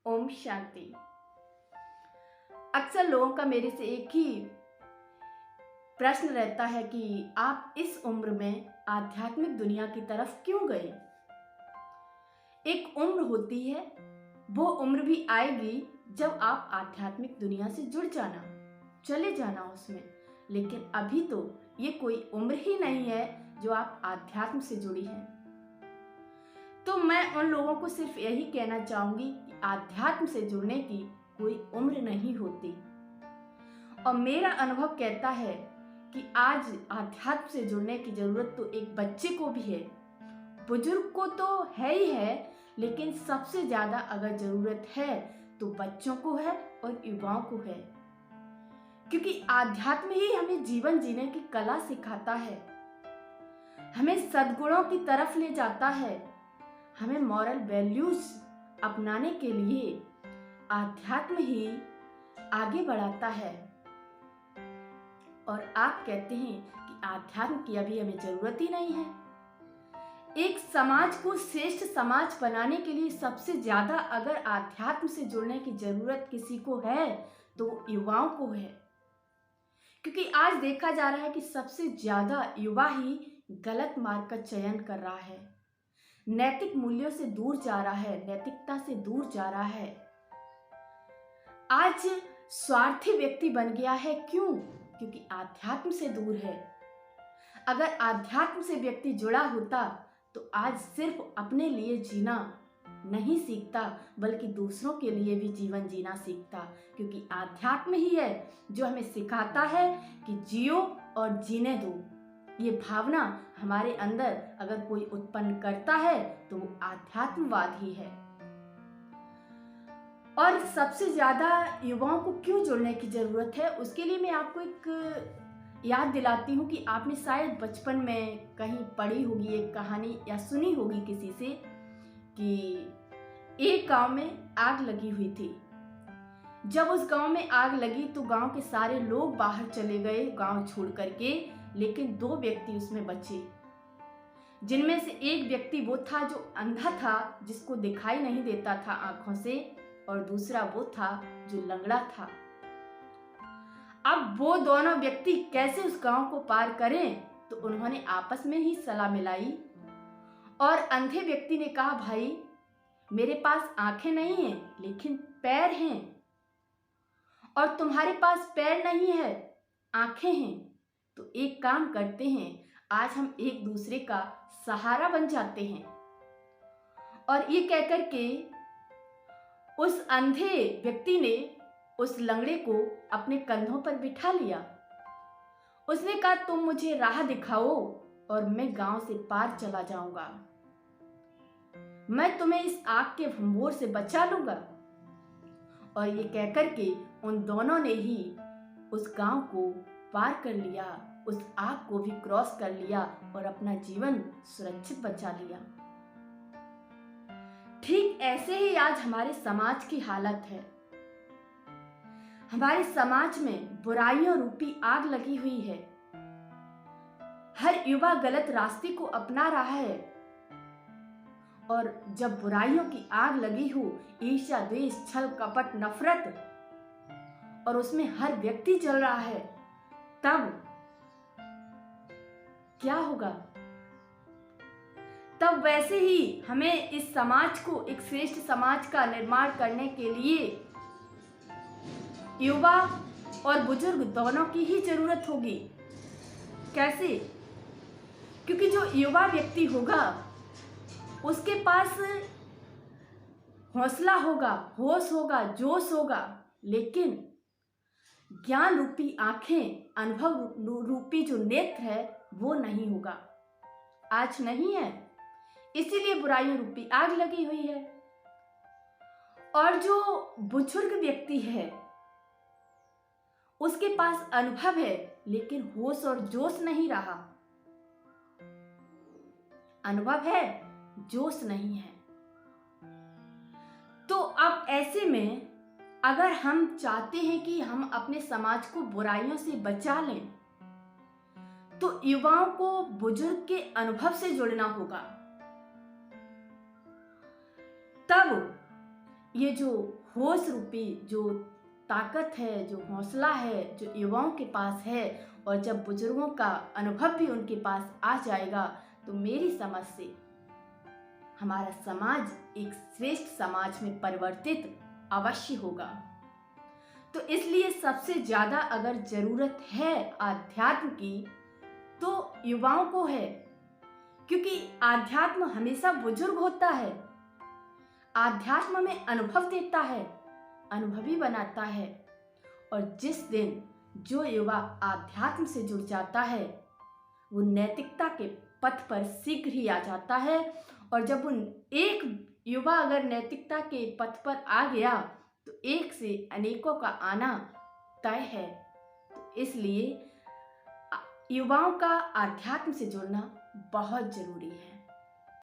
ओम शांति। अक्सर लोगों का मेरे से एक ही प्रश्न रहता है कि आप इस उम्र में आध्यात्मिक दुनिया की तरफ क्यों गए। एक उम्र होती है, वो उम्र भी आएगी जब आप आध्यात्मिक दुनिया से जुड़ जाना, चले जाना उसमें। लेकिन अभी तो ये कोई उम्र ही नहीं है जो आप आध्यात्म से जुड़ी हैं। तो मैं उन लोगों को सिर्फ यही कहना चाहूंगी कि आध्यात्म से जुड़ने की कोई उम्र नहीं होती। और मेरा अनुभव कहता है कि आज आध्यात्म से जुड़ने की जरूरत तो एक बच्चे को भी है, बुजुर्ग को तो है ही है, लेकिन सबसे ज्यादा अगर जरूरत है तो बच्चों को है और युवाओं को है। क्योंकि आध्यात्म ही हमें जीवन जीने की कला सिखाता है, हमें सद्गुणों की तरफ ले जाता है, हमें मॉरल वैल्यूज अपनाने के लिए आध्यात्म ही आगे बढ़ाता है। और आप कहते हैं कि आध्यात्म की अभी हमें जरूरत ही नहीं है। एक समाज को श्रेष्ठ समाज बनाने के लिए सबसे ज्यादा अगर आध्यात्म से जुड़ने की जरूरत किसी को है तो युवाओं को है। क्योंकि आज देखा जा रहा है कि सबसे ज्यादा युवा ही गलत मार्ग का चयन कर रहा है, नैतिक मूल्यों से दूर जा रहा है, नैतिकता से दूर जा रहा है। आज स्वार्थी व्यक्ति बन गया है। क्यों? क्योंकि आध्यात्म से दूर है। अगर आध्यात्म से व्यक्ति जुड़ा होता तो आज सिर्फ अपने लिए जीना नहीं सीखता, बल्कि दूसरों के लिए भी जीवन जीना सीखता। क्योंकि आध्यात्म ही है जो हमें सिखाता है कि जियो और जीने दो। ये भावना हमारे अंदर अगर कोई उत्पन्न करता है तो वो आध्यात्मवाद ही है। और सबसे ज्यादा युवाओं को क्यों जुड़ने की जरूरत है, उसके लिए मैं आपको एक याद दिलाती हूँ कि आपने शायद बचपन में कहीं पढ़ी होगी एक कहानी या सुनी होगी किसी से कि एक गांव में आग लगी हुई थी। जब उस गांव में आग लगी तो गांव के सारे लोग बाहर चले गए गांव छोड़ करके, लेकिन 2 व्यक्ति उसमें बचे, जिनमें से एक व्यक्ति वो था जो अंधा था, जिसको दिखाई नहीं देता था आंखों से, और दूसरा वो था जो लंगड़ा था। अब वो दोनों व्यक्ति कैसे उस गांव को पार करें, तो उन्होंने आपस में ही सलाह मिलाई। और अंधे व्यक्ति ने कहा, भाई मेरे पास आंखें नहीं हैं लेकिन पैर हैं, और तुम्हारे पास पैर नहीं है आंखें हैं, तो एक काम करते हैं, आज हम एक दूसरे का सहारा बन जाते हैं। और ये कहकर के उस अंधे व्यक्ति ने उस लंगड़े को अपने कंधों पर बिठा लिया। उसने कहा, तुम मुझे राह दिखाओ और मैं गांव से पार चला जाऊंगा, मैं तुम्हें इस आग के भंबोर से बचा लूंगा। और ये कहकर के उन दोनों ने ही उस गांव को पार कर लिया, उस आग को भी क्रॉस कर लिया और अपना जीवन सुरक्षित बचा लिया। ठीक ऐसे ही आज हमारे समाज की हालत है। हमारे समाज में बुराइयों रूपी आग लगी हुई है। हर युवा गलत रास्ते को अपना रहा है, और जब बुराइयों की आग लगी हो, ईर्ष्या, द्वेष, छल, कपट, नफरत, और उसमें हर व्यक्ति जल रहा है, तब क्या होगा? तब वैसे ही हमें इस समाज को एक श्रेष्ठ समाज का निर्माण करने के लिए युवा और बुजुर्ग दोनों की ही जरूरत होगी। कैसे? क्योंकि जो युवा व्यक्ति होगा उसके पास हौसला होगा, होश होगा, जोश होगा, लेकिन ज्ञान रूपी आंखें, अनुभव रूपी जो नेत्र है वो नहीं होगा। आज नहीं है, इसीलिए बुराइयों रूपी आग लगी हुई है। और जो बुजुर्ग व्यक्ति है उसके पास अनुभव है लेकिन होश और जोश नहीं रहा। अनुभव है, जोश नहीं है। तो अब ऐसे में अगर हम चाहते हैं कि हम अपने समाज को बुराइयों से बचा लें, तो युवाओं को बुजुर्ग के अनुभव से जुड़ना होगा। तब ये जो होश रूपी जो ताकत है, जो हौसला है, जो युवाओं के पास है, और जब बुजुर्गों का अनुभव भी उनके पास आ जाएगा, तो मेरी समझ से हमारा समाज एक श्रेष्ठ समाज में परिवर्तित अवश्य होगा। तो इसलिए सबसे ज़्यादा अगर ज़रूरत है आध्यात्म की, तो युवाओं को है, क्योंकि आध्यात्म हमेशा बुजुर्ग होता है। आध्यात्म में अनुभव देता है, अनुभवी बनाता है, और जिस दिन जो युवा आध्यात्म से जुड़ जाता है, वो नैतिकता के पथ पर शीघ्र ही आ जाता है। और जब उन एक युवा अगर नैतिकता के पथ पर आ गया, तो एक से अनेकों का आना तय है। तो इसलिए युवाओं का आध्यात्म से जुड़ना बहुत जरूरी है।